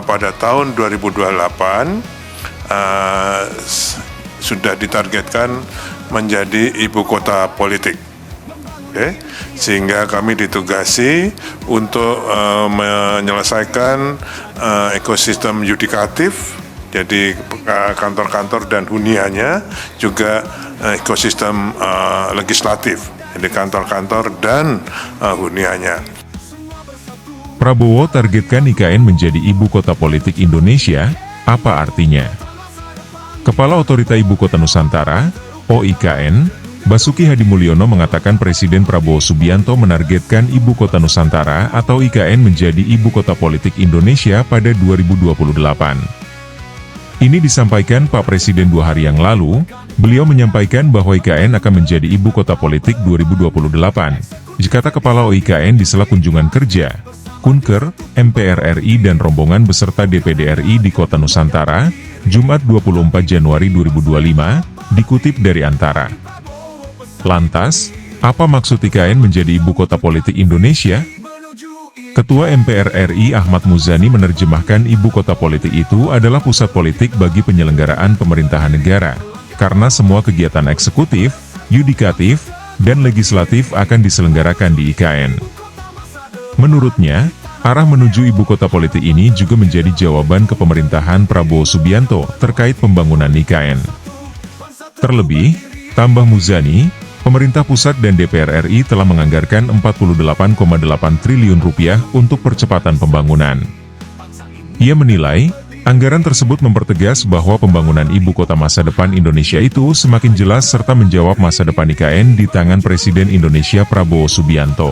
pada tahun 2028 sudah ditargetkan menjadi ibu kota politik. Sehingga kami ditugasi untuk menyelesaikan ekosistem yudikatif, jadi kantor-kantor dan huniannya, juga ekosistem legislatif, jadi kantor-kantor dan huniannya. Prabowo targetkan IKN menjadi ibu kota politik Indonesia. Apa artinya? Kepala Otorita Ibu Kota Nusantara, OIKN, Basuki Hadimulyono mengatakan Presiden Prabowo Subianto menargetkan Ibu Kota Nusantara atau IKN menjadi ibu kota politik Indonesia pada 2028. Ini disampaikan Pak Presiden 2 hari yang lalu. Beliau menyampaikan bahwa IKN akan menjadi ibu kota politik 2028. Jikata Kepala OIKN di sela kunjungan kerja, Kunker, MPR RI dan rombongan beserta DPD RI di Kota Nusantara, Jumat 24 Januari 2025, dikutip dari Antara. Lantas, apa maksud IKN menjadi ibu kota politik Indonesia? Ketua MPR RI Ahmad Muzani menerjemahkan ibu kota politik itu adalah pusat politik bagi penyelenggaraan pemerintahan negara, karena semua kegiatan eksekutif, yudikatif, dan legislatif akan diselenggarakan di IKN. Menurutnya, arah menuju ibu kota politik ini juga menjadi jawaban ke pemerintahan Prabowo Subianto terkait pembangunan IKN. Terlebih, tambah Muzani, pemerintah pusat dan DPR RI telah menganggarkan 48,8 triliun rupiah untuk percepatan pembangunan. Ia menilai, anggaran tersebut mempertegas bahwa pembangunan ibu kota masa depan Indonesia itu semakin jelas serta menjawab masa depan IKN di tangan Presiden Indonesia Prabowo Subianto.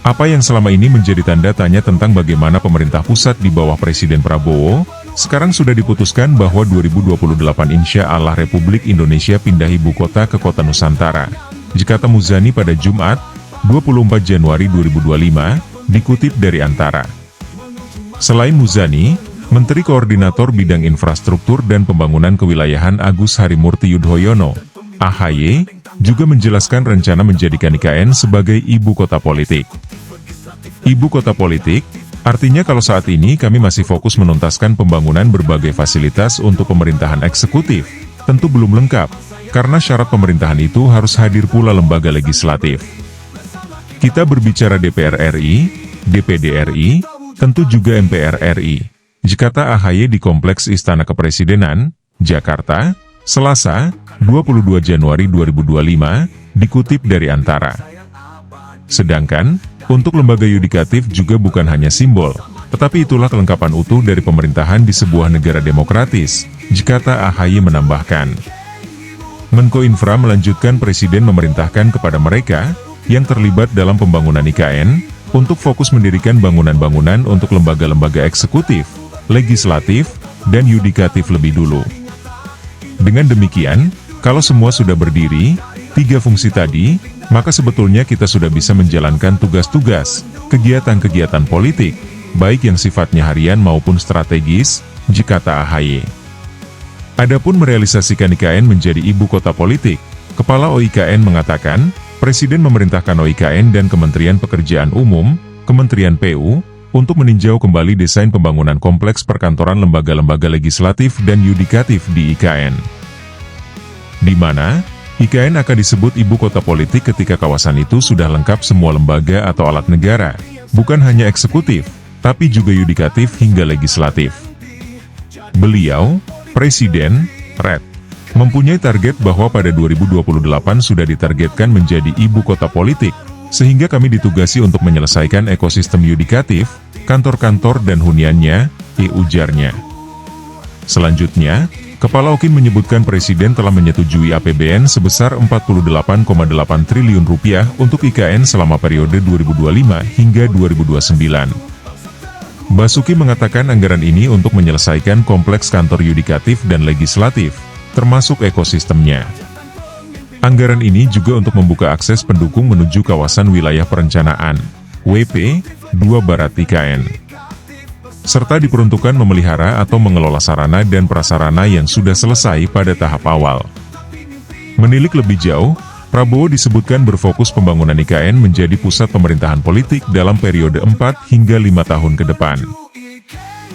Apa yang selama ini menjadi tanda tanya tentang bagaimana pemerintah pusat di bawah Presiden Prabowo, sekarang sudah diputuskan bahwa 2028 insya Allah Republik Indonesia pindah ibu kota ke Kota Nusantara. Jikata Muzani pada Jumat, 24 Januari 2025, dikutip dari Antara. Selain Muzani, Menteri Koordinator Bidang Infrastruktur dan Pembangunan Kewilayahan Agus Harimurti Yudhoyono, AHY, juga menjelaskan rencana menjadikan IKN sebagai ibu kota politik. Ibu kota politik, artinya kalau saat ini kami masih fokus menuntaskan pembangunan berbagai fasilitas untuk pemerintahan eksekutif, tentu belum lengkap, karena syarat pemerintahan itu harus hadir pula lembaga legislatif. Kita berbicara DPR RI, DPD RI, tentu juga MPR RI. Jikata AHY di Kompleks Istana Kepresidenan, Jakarta, Selasa, 22 Januari 2025, dikutip dari Antara. Sedangkan, untuk lembaga yudikatif juga bukan hanya simbol, tetapi itulah kelengkapan utuh dari pemerintahan di sebuah negara demokratis, jikata AHY menambahkan. Menko Infra melanjutkan Presiden memerintahkan kepada mereka, yang terlibat dalam pembangunan IKN, untuk fokus mendirikan bangunan-bangunan untuk lembaga-lembaga eksekutif, legislatif, dan yudikatif lebih dulu. Dengan demikian, kalau semua sudah berdiri, 3 fungsi tadi, maka sebetulnya kita sudah bisa menjalankan tugas-tugas, kegiatan-kegiatan politik, baik yang sifatnya harian maupun strategis, jikata AHY. Adapun merealisasikan IKN menjadi ibu kota politik, Kepala OIKN mengatakan, Presiden memerintahkan OIKN dan Kementerian Pekerjaan Umum, Kementerian PU, untuk meninjau kembali desain pembangunan kompleks perkantoran lembaga-lembaga legislatif dan yudikatif di IKN. Di mana, IKN akan disebut ibu kota politik ketika kawasan itu sudah lengkap semua lembaga atau alat negara, bukan hanya eksekutif, tapi juga yudikatif hingga legislatif. Beliau, Presiden, RED, mempunyai target bahwa pada 2028 sudah ditargetkan menjadi ibu kota politik, sehingga kami ditugasi untuk menyelesaikan ekosistem yudikatif, kantor-kantor dan huniannya, ujarnya. Selanjutnya, Kepala OKIN menyebutkan Presiden telah menyetujui APBN sebesar 48,8 triliun rupiah untuk IKN selama periode 2025 hingga 2029. Basuki mengatakan anggaran ini untuk menyelesaikan kompleks kantor yudikatif dan legislatif, termasuk ekosistemnya. Anggaran ini juga untuk membuka akses pendukung menuju kawasan wilayah perencanaan, WP, 2 Barat IKN. Serta diperuntukkan memelihara atau mengelola sarana dan prasarana yang sudah selesai pada tahap awal. Menilik lebih jauh, Prabowo disebutkan berfokus pembangunan IKN menjadi pusat pemerintahan politik dalam periode 4 hingga 5 tahun ke depan.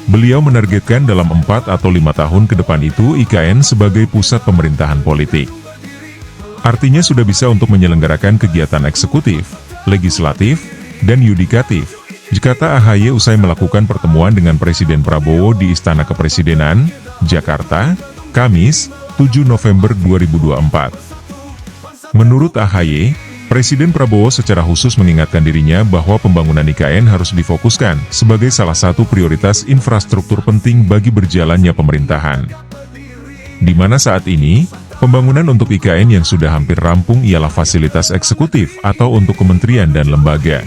Beliau menargetkan dalam 4 atau 5 tahun ke depan itu IKN sebagai pusat pemerintahan politik. Artinya sudah bisa untuk menyelenggarakan kegiatan eksekutif, legislatif, dan yudikatif. Kata AHY usai melakukan pertemuan dengan Presiden Prabowo di Istana Kepresidenan, Jakarta, Kamis, 7 November 2024. Menurut AHY, Presiden Prabowo secara khusus mengingatkan dirinya bahwa pembangunan IKN harus difokuskan sebagai salah satu prioritas infrastruktur penting bagi berjalannya pemerintahan. Di mana saat ini, pembangunan untuk IKN yang sudah hampir rampung ialah fasilitas eksekutif atau untuk kementerian dan lembaga.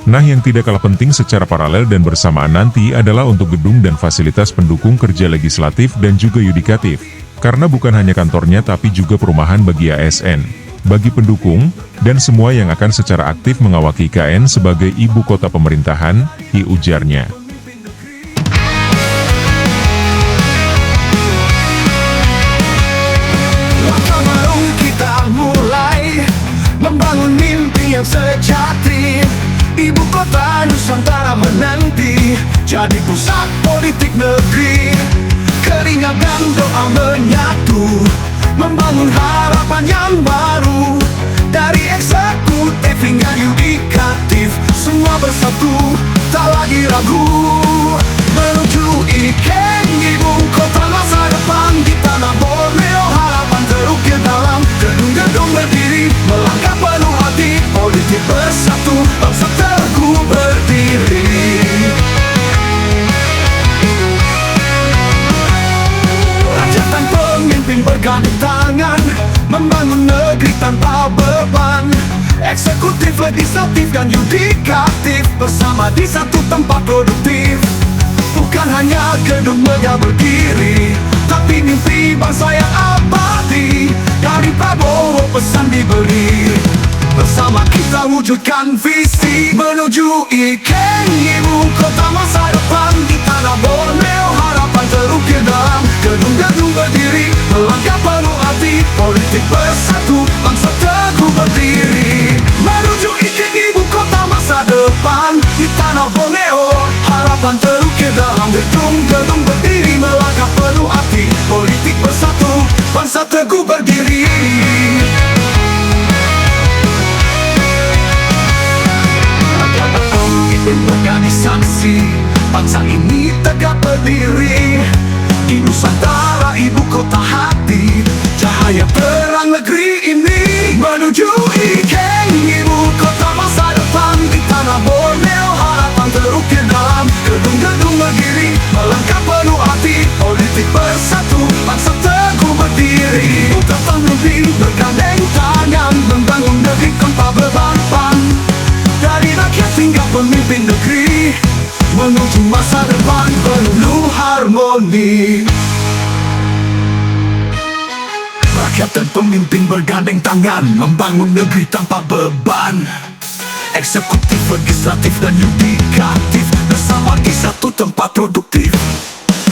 Nah, yang tidak kalah penting secara paralel dan bersamaan nanti adalah untuk gedung dan fasilitas pendukung kerja legislatif dan juga yudikatif, karena bukan hanya kantornya tapi juga perumahan bagi ASN, bagi pendukung, dan semua yang akan secara aktif mengawaki IKN sebagai ibu kota pemerintahan, ujarnya. Langkah baru kita mulai membangun mimpi yang sejati. Ibu kota Nusantara menanti jadi pusat politik negeri. Keringat dan doa menyatu membangun harapan yang baru. Dari eksekutif hingga yudikatif, semua bersatu, tak lagi ragu. Menuju IKN, ibu kota masa depan di tanah Borneo. Harapan terukir dalam gedung-gedung berdiri, melangkah penuh hati, politik bersatu, bangsa teguh berdiri. Rakyat pemimpin bergandeng tangan, membangun negeri tanpa beban. Eksekutif, legislatif, dan yudikatif bersama di satu tempat produktif. Bukan hanya gedung megah berdiri, tapi mimpi bangsa yang abadi. Dari Prabowo pesan diberi, bersama kita wujudkan visi. Menuju IKN, ibu kota masa depan di tanah Borneo. Harapan terukir dalam gedung-gedung berdiri, melangkah penuh hati, politik bersatu, bangsa teguh berdiri. Menuju IKN, ibu kota masa depan di tanah Borneo. Harapan terukir dalam gedung-gedung berdiri, melangkah penuh hati, politik bersatu, bangsa teguh berdiri. Organisasi bangsa ini tegak berdiri di Nusantara, ibu kota hati, cahaya terang negeri ini. Menuju IKN, ibu kota masa depan di tanah Borneo. Harapan terukir dalam gedung-gedung berdiri, melangkah penuh hati, politik bersatu, bangsa teguh berdiri. Ucapan mimpi bergandeng tangan, membangun negeri tanpa beban. Dari rakyat hingga pemimpin negeri, menuju masa depan penuh harmoni. Rakyat dan pemimpin bergandeng tangan, membangun negeri tanpa beban. Eksekutif, legislatif, dan yudikatif bersama di satu tempat produktif.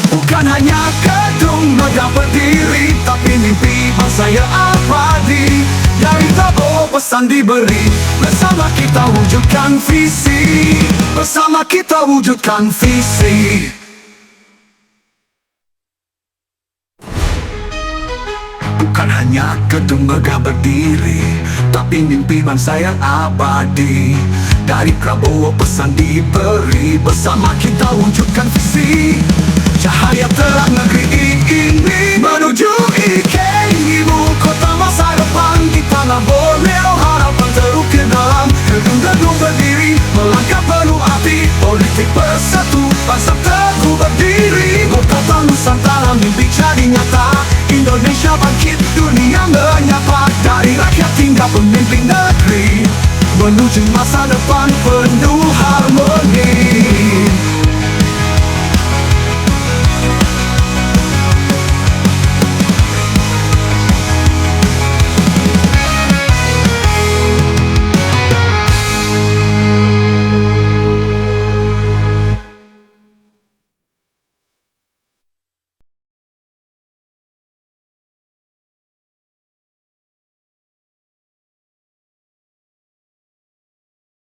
Bukan hanya gedung megah berdiri, tapi mimpi bangsa yang abadi. Dari Prabowo pesan diberi, bersama kita wujudkan visi. Bersama kita wujudkan visi. Bukan hanya gedung megah berdiri, tapi mimpi bangsa yang abadi. Dari Prabowo pesan diberi, bersama kita wujudkan visi. Cahaya terang negeri ini, menuju IKN, ibu kota masa depan di tanah Borneo. Harapan terukir dalam gedung-gedung berdiri, melangkah penuh hati, politik bersatu, bangsa teguh berdiri. Kota Nusantara mimpi jadi nyata, Indonesia bangkit, dunia menyapa. Dari rakyat hingga pemimpin negeri, menuju masa depan penuh harmoni.